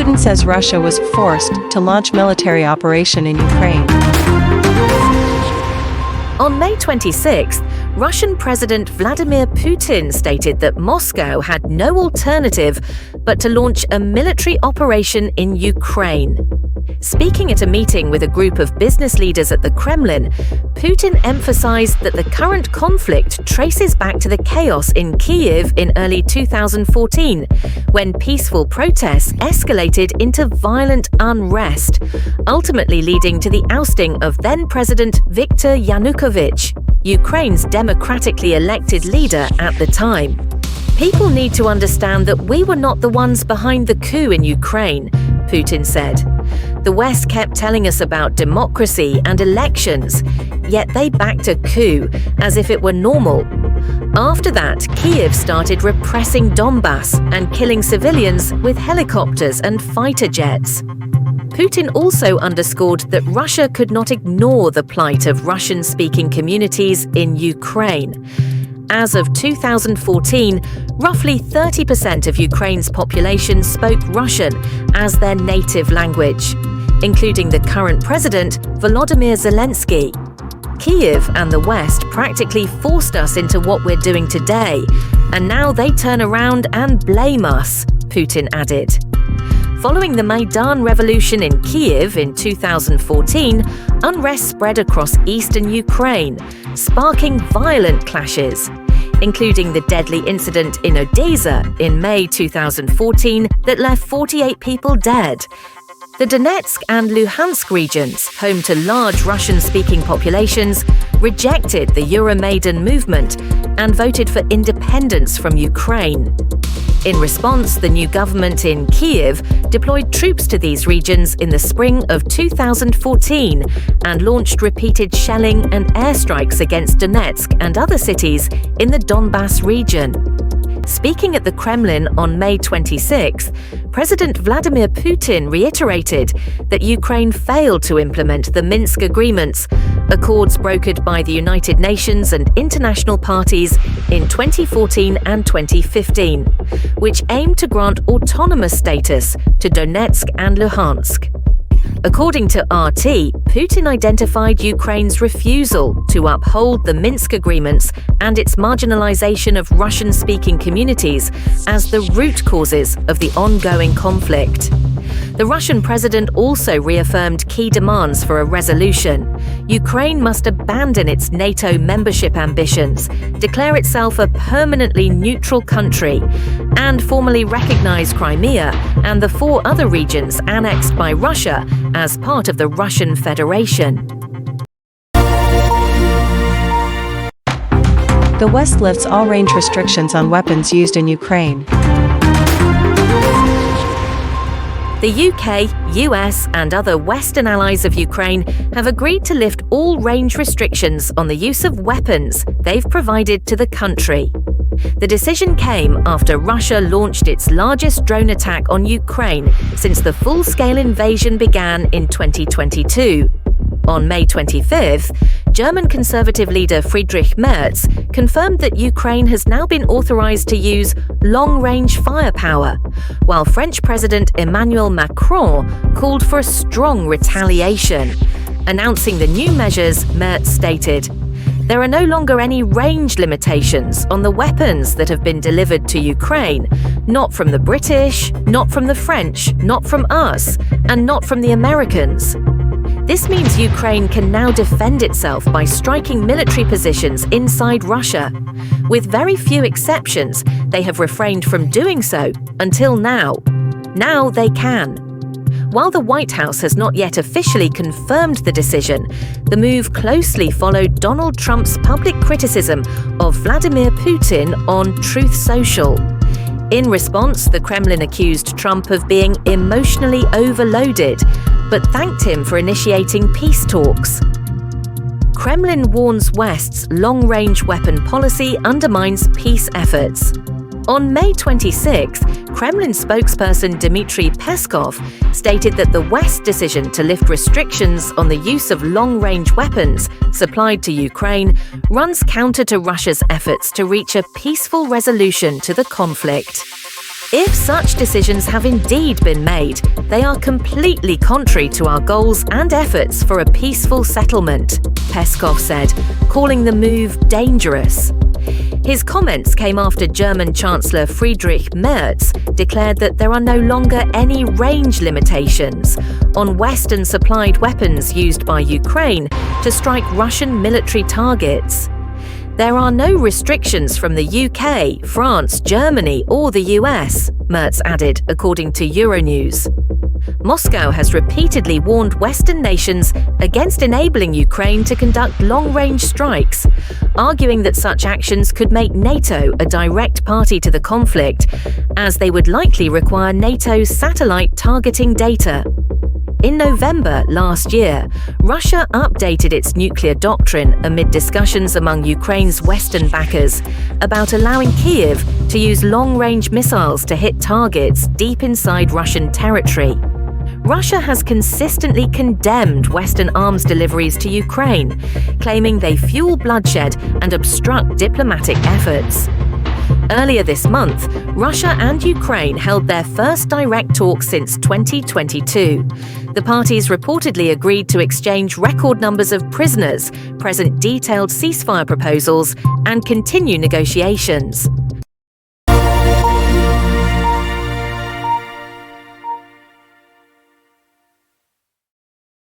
Putin says Russia was forced to launch military operation in Ukraine. On May 26th, Russian President Vladimir Putin stated that Moscow had no alternative but to launch a military operation in Ukraine. Speaking at a meeting with a group of business leaders at the Kremlin, Putin emphasized that the current conflict traces back to the chaos in Kiev in early 2014, when peaceful protests escalated into violent unrest, ultimately leading to the ousting of then-President Viktor Yanukovych, Ukraine's democratically elected leader at the time. People need to understand that we were not the ones behind the coup in Ukraine, Putin said. The West kept telling us about democracy and elections, yet they backed a coup as if it were normal. After that, Kiev started repressing Donbass and killing civilians with helicopters and fighter jets. Putin also underscored that Russia could not ignore the plight of Russian-speaking communities in Ukraine. As of 2014, roughly 30% of Ukraine's population spoke Russian as their native language, including the current president, Volodymyr Zelensky. Kiev and the West practically forced us into what we're doing today, and now they turn around and blame us, Putin added. Following the Maidan revolution in Kiev in 2014, unrest spread across eastern Ukraine, sparking violent clashes, including the deadly incident in Odessa in May 2014 that left 48 people dead. The Donetsk and Luhansk regions, home to large Russian-speaking populations, rejected the Euromaidan movement and voted for independence from Ukraine. In response, the new government in Kiev deployed troops to these regions in the spring of 2014 and launched repeated shelling and airstrikes against Donetsk and other cities in the Donbass region. Speaking at the Kremlin on May 26, President Vladimir Putin reiterated that Ukraine failed to implement the Minsk agreements, accords brokered by the United Nations and international parties in 2014 and 2015, which aimed to grant autonomous status to Donetsk and Luhansk. According to RT, Putin identified Ukraine's refusal to uphold the Minsk agreements and its marginalization of Russian-speaking communities as the root causes of the ongoing conflict. The Russian president also reaffirmed key demands for a resolution. Ukraine must abandon its NATO membership ambitions, declare itself a permanently neutral country, and formally recognize Crimea and the 4 other regions annexed by Russia as part of the Russian Federation. The West lifts all range restrictions on weapons used in Ukraine. The UK, US, and other Western allies of Ukraine have agreed to lift all range restrictions on the use of weapons they've provided to the country. The decision came after Russia launched its largest drone attack on Ukraine since the full-scale invasion began in 2022. On May 25th, German Conservative leader Friedrich Merz confirmed that Ukraine has now been authorized to use long-range firepower, while French President Emmanuel Macron called for a strong retaliation. Announcing the new measures, Merz stated, "There are no longer any range limitations on the weapons that have been delivered to Ukraine, not from the British, not from the French, not from us, and not from the Americans." This means Ukraine can now defend itself by striking military positions inside Russia. With very few exceptions, they have refrained from doing so until now. Now they can. While the White House has not yet officially confirmed the decision, the move closely followed Donald Trump's public criticism of Vladimir Putin on Truth Social. In response, the Kremlin accused Trump of being emotionally overloaded, but thanked him for initiating peace talks. Kremlin warns West's long-range weapon policy undermines peace efforts. On May 26, Kremlin spokesperson Dmitry Peskov stated that the West's decision to lift restrictions on the use of long-range weapons supplied to Ukraine runs counter to Russia's efforts to reach a peaceful resolution to the conflict. If such decisions have indeed been made, they are completely contrary to our goals and efforts for a peaceful settlement, Peskov said, calling the move dangerous. His comments came after German Chancellor Friedrich Merz declared that there are no longer any range limitations on Western-supplied weapons used by Ukraine to strike Russian military targets. There are no restrictions from the UK, France, Germany or the US, Merz added, according to Euronews. Moscow has repeatedly warned Western nations against enabling Ukraine to conduct long-range strikes, arguing that such actions could make NATO a direct party to the conflict, as they would likely require NATO's satellite targeting data. In November last year, Russia updated its nuclear doctrine amid discussions among Ukraine's Western backers about allowing Kiev to use long-range missiles to hit targets deep inside Russian territory. Russia has consistently condemned Western arms deliveries to Ukraine, claiming they fuel bloodshed and obstruct diplomatic efforts. Earlier this month, Russia and Ukraine held their first direct talks since 2022. The parties reportedly agreed to exchange record numbers of prisoners, present detailed ceasefire proposals, and continue negotiations.